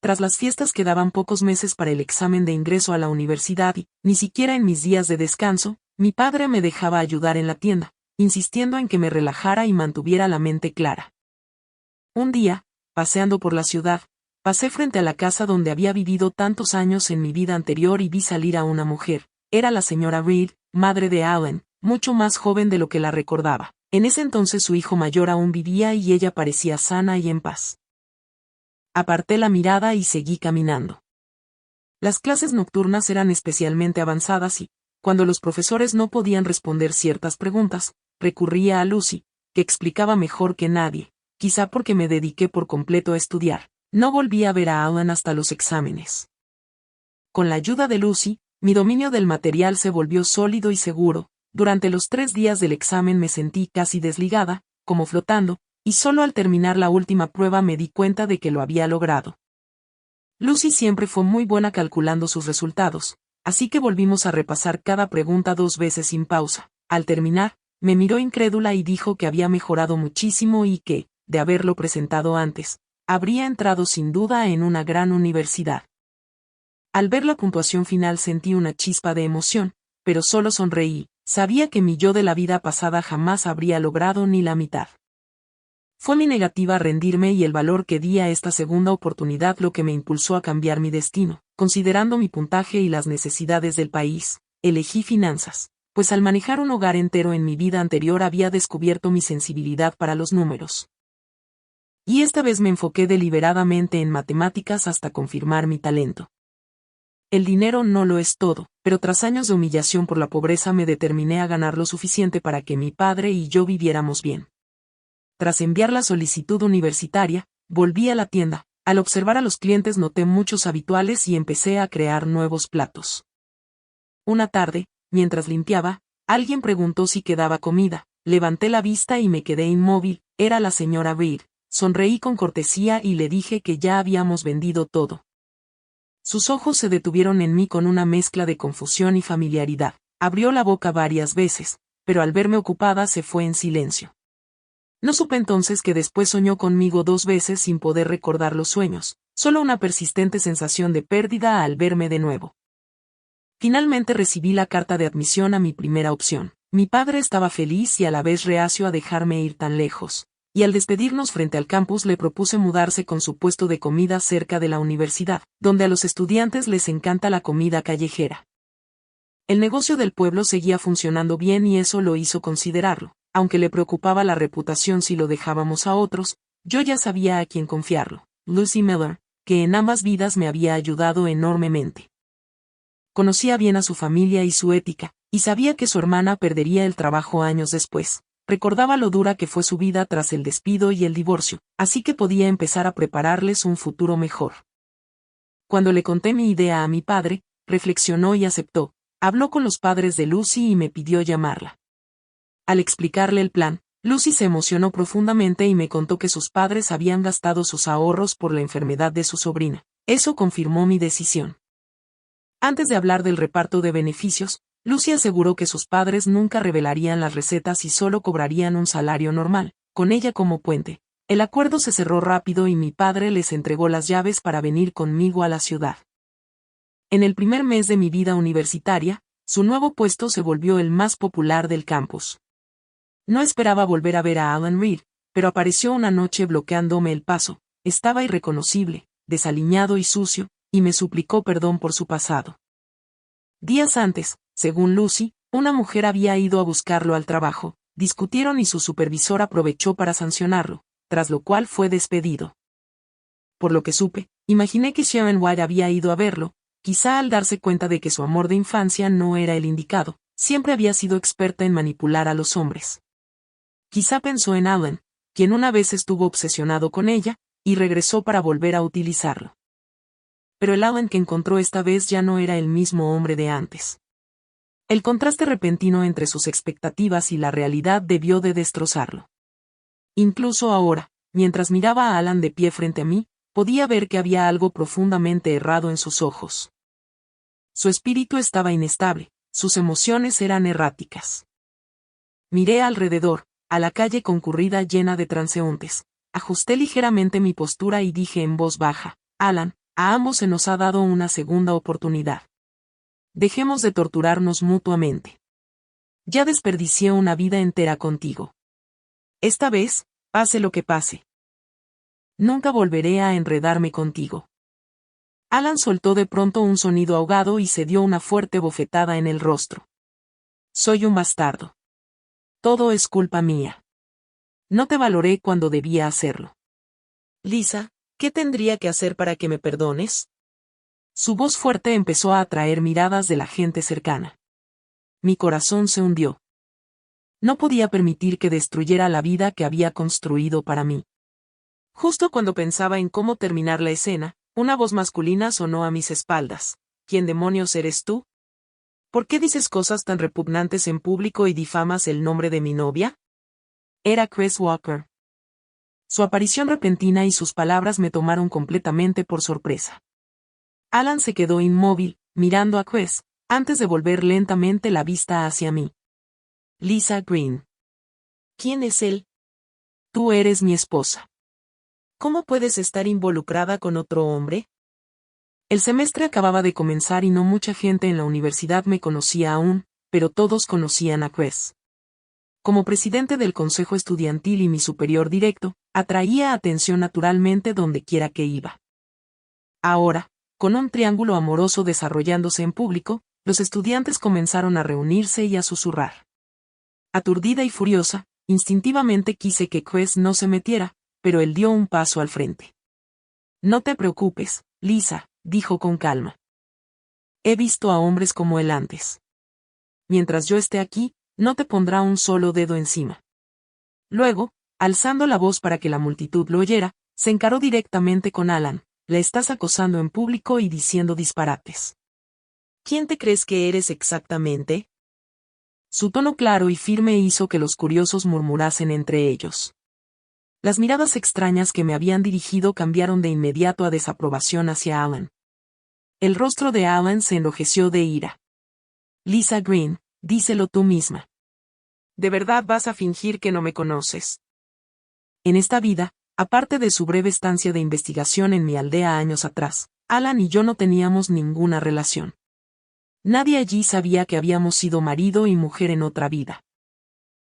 Tras las fiestas quedaban pocos meses para el examen de ingreso a la universidad y, ni siquiera en mis días de descanso, mi padre me dejaba ayudar en la tienda, insistiendo en que me relajara y mantuviera la mente clara. Un día, paseando por la ciudad, pasé frente a la casa donde había vivido tantos años en mi vida anterior y vi salir a una mujer. Era la señora Reed, madre de Alan, mucho más joven de lo que la recordaba. En ese entonces su hijo mayor aún vivía y ella parecía sana y en paz. Aparté la mirada y seguí caminando. Las clases nocturnas eran especialmente avanzadas y, cuando los profesores no podían responder ciertas preguntas, recurría a Lucy, que explicaba mejor que nadie, quizá porque me dediqué por completo a estudiar. No volví a ver a Alan hasta los exámenes. Con la ayuda de Lucy, mi dominio del material se volvió sólido y seguro. Durante los 3 días del examen me sentí casi desligada, como flotando, y solo al terminar la última prueba me di cuenta de que lo había logrado. Lucy siempre fue muy buena calculando sus resultados, así que volvimos a repasar cada pregunta 2 veces sin pausa. Al terminar, me miró incrédula y dijo que había mejorado muchísimo y que, de haberlo presentado antes, habría entrado sin duda en una gran universidad. Al ver la puntuación final sentí una chispa de emoción, pero solo sonreí. Sabía que mi yo de la vida pasada jamás habría logrado ni la mitad. Fue mi negativa a rendirme y el valor que di a esta segunda oportunidad lo que me impulsó a cambiar mi destino. Considerando mi puntaje y las necesidades del país, elegí finanzas, pues al manejar un hogar entero en mi vida anterior había descubierto mi sensibilidad para los números. Y esta vez me enfoqué deliberadamente en matemáticas hasta confirmar mi talento. El dinero no lo es todo, pero tras años de humillación por la pobreza me determiné a ganar lo suficiente para que mi padre y yo viviéramos bien. Tras enviar la solicitud universitaria, volví a la tienda. Al observar a los clientes noté muchos habituales y empecé a crear nuevos platos. Una tarde, mientras limpiaba, alguien preguntó si quedaba comida. Levanté la vista y me quedé inmóvil. Era la señora Beard. Sonreí con cortesía y le dije que ya habíamos vendido todo. Sus ojos se detuvieron en mí con una mezcla de confusión y familiaridad. Abrió la boca varias veces, pero al verme ocupada se fue en silencio. No supe entonces que después soñó conmigo 2 veces sin poder recordar los sueños, solo una persistente sensación de pérdida al verme de nuevo. Finalmente recibí la carta de admisión a mi primera opción. Mi padre estaba feliz y a la vez reacio a dejarme ir tan lejos, y al despedirnos frente al campus le propuse mudarse con su puesto de comida cerca de la universidad, donde a los estudiantes les encanta la comida callejera. El negocio del pueblo seguía funcionando bien y eso lo hizo considerarlo. Aunque le preocupaba la reputación si lo dejábamos a otros, yo ya sabía a quién confiarlo. Lucy Miller, que en ambas vidas me había ayudado enormemente. Conocía bien a su familia y su ética, y sabía que su hermana perdería el trabajo años después. Recordaba lo dura que fue su vida tras el despido y el divorcio, así que podía empezar a prepararles un futuro mejor. Cuando le conté mi idea a mi padre, reflexionó y aceptó. Habló con los padres de Lucy y me pidió llamarla. Al explicarle el plan, Lucy se emocionó profundamente y me contó que sus padres habían gastado sus ahorros por la enfermedad de su sobrina. Eso confirmó mi decisión. Antes de hablar del reparto de beneficios, Lucy aseguró que sus padres nunca revelarían las recetas y solo cobrarían un salario normal, con ella como puente. El acuerdo se cerró rápido y mi padre les entregó las llaves para venir conmigo a la ciudad. En el primer mes de mi vida universitaria, su nuevo puesto se volvió el más popular del campus. No esperaba volver a ver a Alan Reed, pero apareció una noche bloqueándome el paso. Estaba irreconocible, desaliñado y sucio, y me suplicó perdón por su pasado. Días antes, según Lucy, una mujer había ido a buscarlo al trabajo, discutieron y su supervisor aprovechó para sancionarlo, tras lo cual fue despedido. Por lo que supe, imaginé que Sharon White había ido a verlo, quizá al darse cuenta de que su amor de infancia no era el indicado. Siempre había sido experta en manipular a los hombres. Quizá pensó en Alan, quien una vez estuvo obsesionado con ella, y regresó para volver a utilizarlo. Pero el Alan que encontró esta vez ya no era el mismo hombre de antes. El contraste repentino entre sus expectativas y la realidad debió de destrozarlo. Incluso ahora, mientras miraba a Alan de pie frente a mí, podía ver que había algo profundamente errado en sus ojos. Su espíritu estaba inestable, sus emociones eran erráticas. Miré alrededor, a la calle concurrida llena de transeúntes. Ajusté ligeramente mi postura y dije en voz baja, Alan, a ambos se nos ha dado una segunda oportunidad. Dejemos de torturarnos mutuamente. Ya desperdicié una vida entera contigo. Esta vez, pase lo que pase. Nunca volveré a enredarme contigo. Alan soltó de pronto un sonido ahogado y se dio una fuerte bofetada en el rostro. Soy un bastardo. Todo es culpa mía. No te valoré cuando debía hacerlo. Lisa, ¿qué tendría que hacer para que me perdones? Su voz fuerte empezó a atraer miradas de la gente cercana. Mi corazón se hundió. No podía permitir que destruyera la vida que había construido para mí. Justo cuando pensaba en cómo terminar la escena, una voz masculina sonó a mis espaldas. ¿Quién demonios eres tú? ¿Por qué dices cosas tan repugnantes en público y difamas el nombre de mi novia? Era Chris Walker. Su aparición repentina y sus palabras me tomaron completamente por sorpresa. Alan se quedó inmóvil, mirando a Chris, antes de volver lentamente la vista hacia mí. Lisa Green. ¿Quién es él? Tú eres mi esposa. ¿Cómo puedes estar involucrada con otro hombre? El semestre acababa de comenzar y no mucha gente en la universidad me conocía aún, pero todos conocían a Chris. Como presidente del consejo estudiantil y mi superior directo, atraía atención naturalmente donde quiera que iba. Ahora, con un triángulo amoroso desarrollándose en público, los estudiantes comenzaron a reunirse y a susurrar. Aturdida y furiosa, instintivamente quise que Chris no se metiera, pero él dio un paso al frente. No te preocupes, Lisa, dijo con calma. He visto a hombres como él antes. Mientras yo esté aquí, no te pondrá un solo dedo encima. Luego, alzando la voz para que la multitud lo oyera, se encaró directamente con Alan. Le estás acosando en público y diciendo disparates. ¿Quién te crees que eres exactamente? Su tono claro y firme hizo que los curiosos murmurasen entre ellos. Las miradas extrañas que me habían dirigido cambiaron de inmediato a desaprobación hacia Alan. El rostro de Alan se enrojeció de ira. Lisa Green, díselo tú misma. ¿De verdad vas a fingir que no me conoces? En esta vida, aparte de su breve estancia de investigación en mi aldea años atrás, Alan y yo no teníamos ninguna relación. Nadie allí sabía que habíamos sido marido y mujer en otra vida.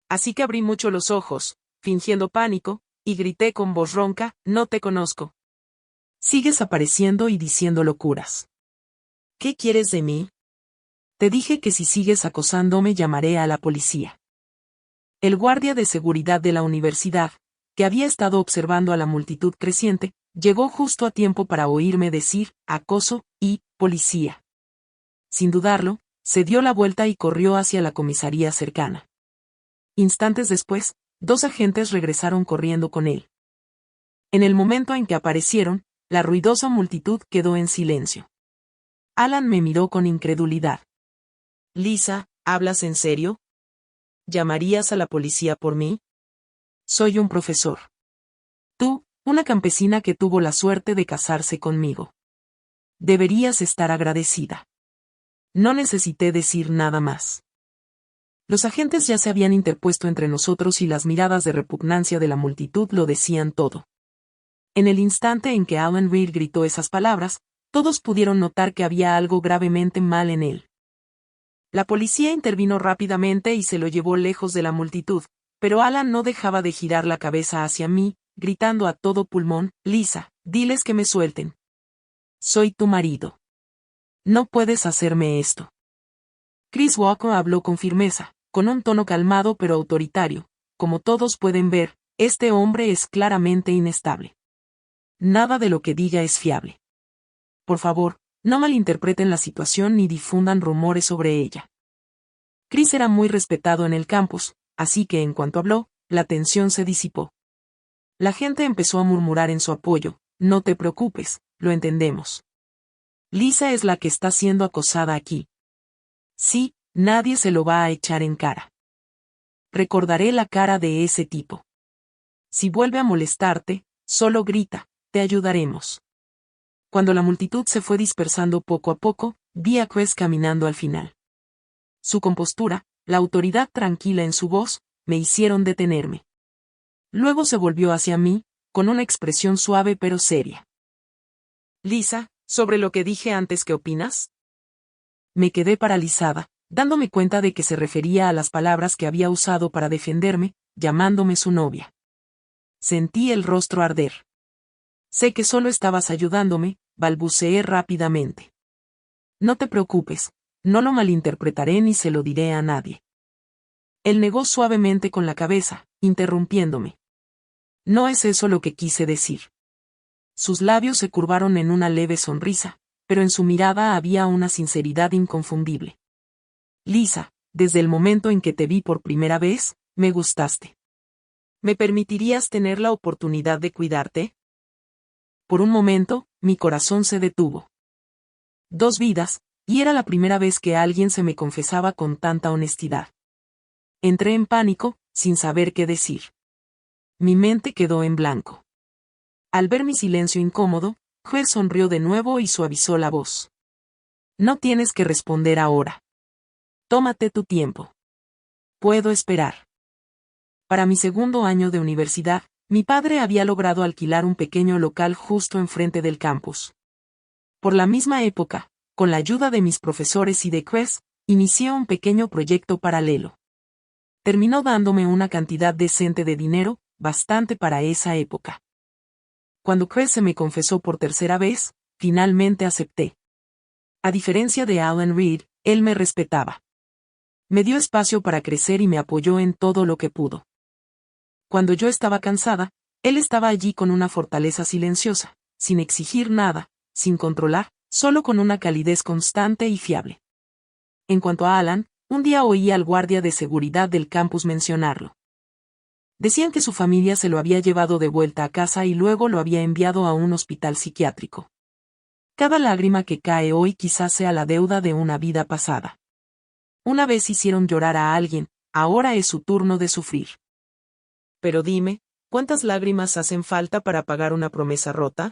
Así que abrí mucho los ojos, fingiendo pánico, y grité con voz ronca, no te conozco. Sigues apareciendo y diciendo locuras. ¿Qué quieres de mí? Te dije que si sigues acosándome llamaré a la policía. El guardia de seguridad de la universidad, que había estado observando a la multitud creciente, llegó justo a tiempo para oírme decir, acoso, y, policía. Sin dudarlo, se dio la vuelta y corrió hacia la comisaría cercana. Instantes después, 2 agentes regresaron corriendo con él. En el momento en que aparecieron, la ruidosa multitud quedó en silencio. Alan me miró con incredulidad. Lisa, ¿hablas en serio? ¿Llamarías a la policía por mí? Soy un profesor. Tú, una campesina que tuvo la suerte de casarse conmigo. Deberías estar agradecida. No necesité decir nada más. Los agentes ya se habían interpuesto entre nosotros y las miradas de repugnancia de la multitud lo decían todo. En el instante en que Alan Reed gritó esas palabras, todos pudieron notar que había algo gravemente mal en él. La policía intervino rápidamente y se lo llevó lejos de la multitud, pero Alan no dejaba de girar la cabeza hacia mí, gritando a todo pulmón, Lisa, diles que me suelten. Soy tu marido. No puedes hacerme esto. Chris Walker habló con firmeza, con un tono calmado pero autoritario. Como todos pueden ver, este hombre es claramente inestable. Nada de lo que diga es fiable. Por favor, no malinterpreten la situación ni difundan rumores sobre ella. Chris era muy respetado en el campus, así que en cuanto habló, la tensión se disipó. La gente empezó a murmurar en su apoyo, no te preocupes, lo entendemos. Lisa es la que está siendo acosada aquí. Sí, nadie se lo va a echar en cara. Recordaré la cara de ese tipo. Si vuelve a molestarte, solo grita, te ayudaremos. Cuando la multitud se fue dispersando poco a poco, vi a Chris caminando al final. Su compostura, la autoridad tranquila en su voz, me hicieron detenerme. Luego se volvió hacia mí, con una expresión suave pero seria. Lisa, ¿sobre lo que dije antes qué opinas? Me quedé paralizada, dándome cuenta de que se refería a las palabras que había usado para defenderme, llamándome su novia. Sentí el rostro arder. Sé que solo estabas ayudándome, balbuceé rápidamente. No te preocupes, no lo malinterpretaré ni se lo diré a nadie. Él negó suavemente con la cabeza, interrumpiéndome. No es eso lo que quise decir. Sus labios se curvaron en una leve sonrisa, pero en su mirada había una sinceridad inconfundible. Lisa, desde el momento en que te vi por primera vez, me gustaste. ¿Me permitirías tener la oportunidad de cuidarte? Por un momento, mi corazón se detuvo. 2 vidas, y era la primera vez que alguien se me confesaba con tanta honestidad. Entré en pánico, sin saber qué decir. Mi mente quedó en blanco. Al ver mi silencio incómodo, Joel sonrió de nuevo y suavizó la voz. No tienes que responder ahora. Tómate tu tiempo. Puedo esperar. Para mi segundo año de universidad, mi padre había logrado alquilar un pequeño local justo enfrente del campus. Por la misma época, con la ayuda de mis profesores y de Chris, inicié un pequeño proyecto paralelo. Terminó dándome una cantidad decente de dinero, bastante para esa época. Cuando Chris se me confesó por tercera vez, finalmente acepté. A diferencia de Alan Reed, él me respetaba. Me dio espacio para crecer y me apoyó en todo lo que pudo. Cuando yo estaba cansada, él estaba allí con una fortaleza silenciosa, sin exigir nada, sin controlar, solo con una calidez constante y fiable. En cuanto a Alan, un día oí al guardia de seguridad del campus mencionarlo. Decían que su familia se lo había llevado de vuelta a casa y luego lo había enviado a un hospital psiquiátrico. Cada lágrima que cae hoy quizás sea la deuda de una vida pasada. Una vez hicieron llorar a alguien, ahora es su turno de sufrir. Pero dime, ¿cuántas lágrimas hacen falta para pagar una promesa rota?